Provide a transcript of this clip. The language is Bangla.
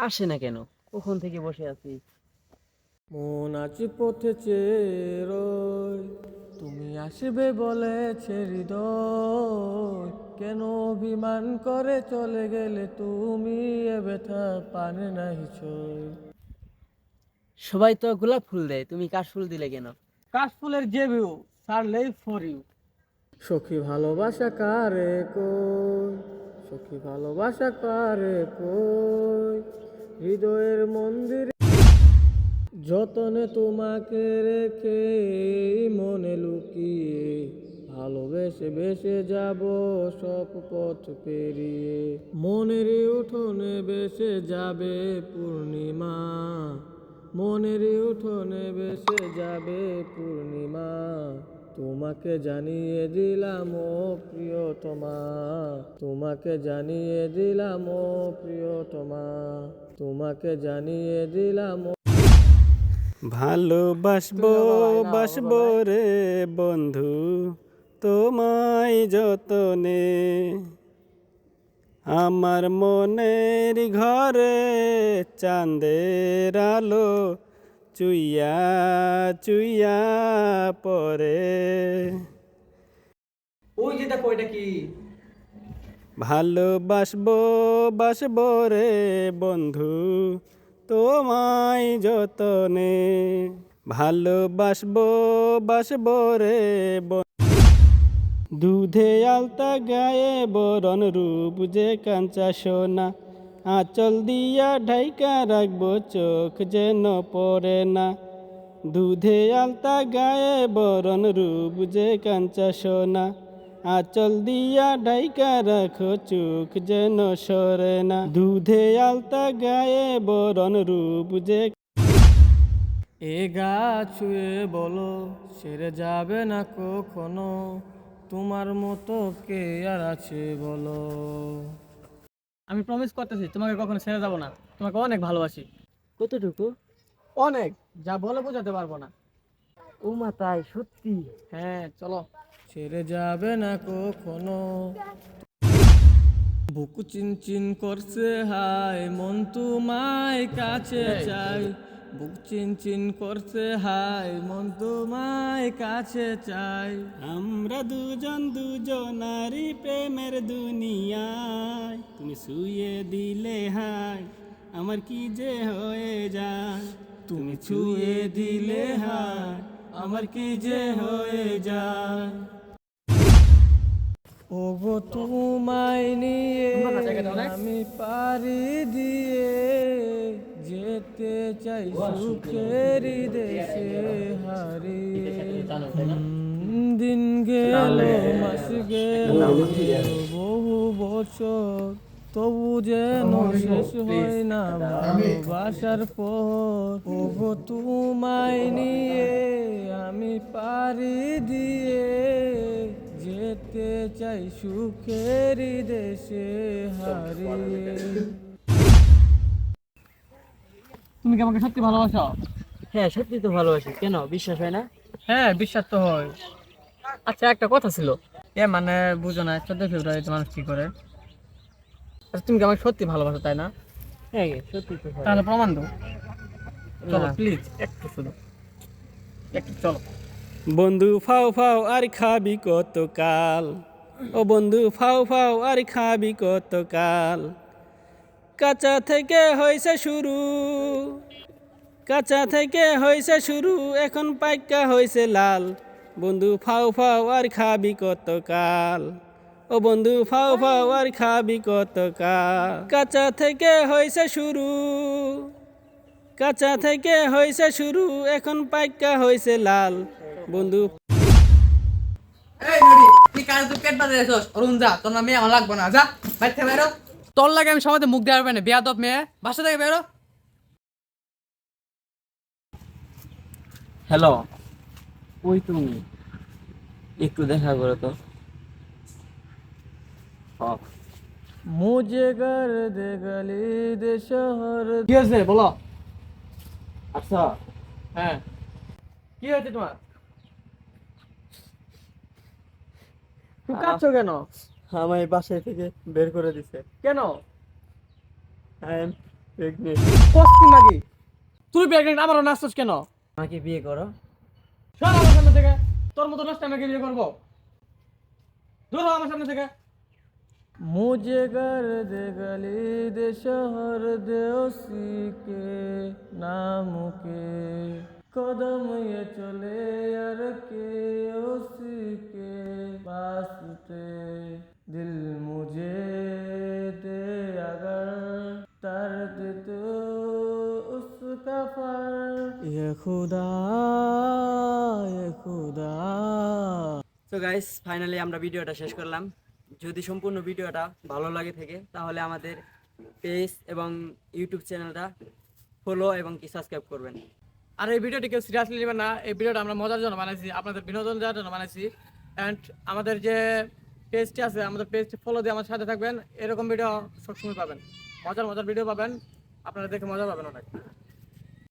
আসে না কেন? কখন থেকে বসে আছি। মন আজ পথে চেরোয়, তুমি আসবে বলেছে হৃদয়, কেন অভিমান করে চলে গেলে তুমি, এ ব্যথা পানে নাহি ছয়। সবাই তো গোলাপ ফুল দেয়, তুমি কাশফুল দিলে কেন? কাশফুলের যে ভিউ ছাড়লেই ফর ইউ। সখী ভালোবাসা কারে কই, সখী ভালোবাসা কারে কই, হৃদয়ের মন্দির যতনে তোমাকে রেখে মনে লুকিয়ে, ভালোবেসে বেসে যাব সব পথ পেরিয়ে। মনের উঠোনে বেসে যাবে পূর্ণিমা, মনের উঠোনে বেসে যাবে পূর্ণিমা, তোমাকে জানিয়ে দিলাম ও প্রিয়তমা, তোমাকে জানিয়ে দিলাম ও প্রিয়তমা, তোমাকে জানিয়ে দিলাম। ভালোবাসবো বাসবো রে বন্ধু, তোমায় যতনে, আমার মনের ঘরে চাঁদের আলো চুইয়া চুইয়া পরে। ওই যে দেখো এটা কি? ভালোবাসবো বাসবো রে বন্ধু, তোমায় যতনে, ভালোবাসবো বাসবো রে দুধে আলতা গায়ে বরণ রূপ যে কাঞ্চা সোনা, আঁচল দিয়া ঢাইকা রাখবো চোখ যেন পড়ে না, দুধে আলতা গায়ে বরণ রূপ যে কাঞ্চা সোনা, আঁচল দিয়া ঢাইকা রাখো চোখ যেন সরে না, দুধে আলতা গায়ে বরণ রূপ যে। এ গা ছুঁয়ে বলো সেরে যাবে না কখনো, তোমার মতো কে আর আছে বলো। আমি প্রমিস করতেছি তোমাকে কখনো ছেড়ে যাব না। তোমাকে অনেক ভালোবাসি, কতটুকু? অনেক, যা বলে বোঝাতে পারবো না। ও মা, তাই সত্যি? হ্যাঁ চলো। ছেড়ে যাবে না কখনো, বুক চিনচিন করছে হায় মন তোমায় কাছে চাই, বুক চিনচিন করছে হায় মন তোমায় কাছে চাই, আমরা দুজন দুজনারই প্রেমের দুনিয়ায়, তুমি শুয়ে দিলে হায় আমার কি যে হয়ে যায়, তুমি ছুঁয়ে দিলে হায় আমার কি যে হয়ে যায়। ওগো তোমায় নিয়ে আমি পারি দিয়ে যেতে চাই সুখের দেশে হারিয়ে, দিন গেল মাস গেল বহু বছর, তবু যেন শেষ হয় না ভালোবাসার পর, ওগো তোমায় নিয়ে আমি পারি দিয়ে যেতে চাই সুখের দেশে হারিয়ে। তুমি কি আমাকে সত্যি ভালোবাসো? হ্যাঁ, সত্যি তো ভালোবাসি। কেন বিশ্বাস হয় না? হ্যাঁ বিশ্বাস তো হয়। আচ্ছা একটা কথা ছিল, মানে বুঝো না 14 ফেব্রুয়ারিতে মানুষ কি করে? আচ্ছা, তুমি কি আমাকে সত্যি ভালোবাসো তাই না? হ্যাঁ, সত্যি তো তাহলে প্রমাণ দাও, চলো না। প্লিজ একটু, শুধু একটু চলো। বন্ধু ফাও ফাও আর খাবি কত কাল, ও বন্ধু ফাও ফাও আর খাবি কত কাল, কাঁচা থেকে হয়েছে শুরু, কাঁচা থেকে হয়েছে শুরু এখন পাইকা হয়েছে লাল, বন্ধু ফাও ফাও আর খাবি কত কাল, ও বন্ধু ফাও ফাও আর খাবি কত কাল, কাঁচা থেকে হয়েছে শুরু, কাঁচা থেকে হয়েছে শুরু এখন পাইকা হয়েছে লাল, বন্ধু। এই নড়ি, তুই কার তুই পেট বাজারে এসোস? অরুণ যা, তোর না মেয়ে আমার লাগবো না, যা বাইর থেকে বেরো। তোর লাগে আমি সবাই মুখ দেওয়ার পারি না, বেয়াদব মেয়ে, বাসা থেকে বেরো। হ্যালো, ওই তুমি, একটু দেখা করো তো। মুঝে ঘর দে গলি দে শহর। কি হয়েছে বলো? আচ্ছা, হ্যাঁ কি হয়েছে তোমার? তুমি কাঁদছো কেন? আমার এই বাসায় থেকে বের করে দিছে। কেন? কষ্টি মাগি তুই প্রেগনেন্ট আমারও নাচছস কেন? আমাকে বিয়ে করো। সর আমার সামনে থেকে, তোর মতো নষ্ট আমাকে বিয়ে করবো? দূর হ আমার সামনে থেকে। मुझे घर दे गली दे शहर दे उसी के नाम के कदम ये चले यार के उसी के वास्ते दिल मुझे दे अगर दर्द तो उसका फर्क ये खुदा ये खुदा। সো গাইস ফাইনালি আমরা ভিডিওটা শেষ করলাম। যদি সম্পূর্ণ ভিডিওটা ভালো লাগে থাকে তাহলে আমাদের পেজ এবং ইউটিউব চ্যানেলটা ফলো এবং কি সাবস্ক্রাইব করবেন। আর এই ভিডিওটি কেউ সিরিয়াসলি নেবেন না, এই ভিডিওটা আমরা মজার জন্য বানাইছি, আপনাদের বিনোদন দেওয়ার জন্য বানাইছি। অ্যান্ড আমাদের যে পেজটি আছে, আমাদের পেজটি ফলো দিয়ে আমার সাথে থাকবেন, এরকম ভিডিও সবসময় পাবেন, মজার মজার ভিডিও পাবেন, আপনারা দেখে মজা পাবেন অনেক।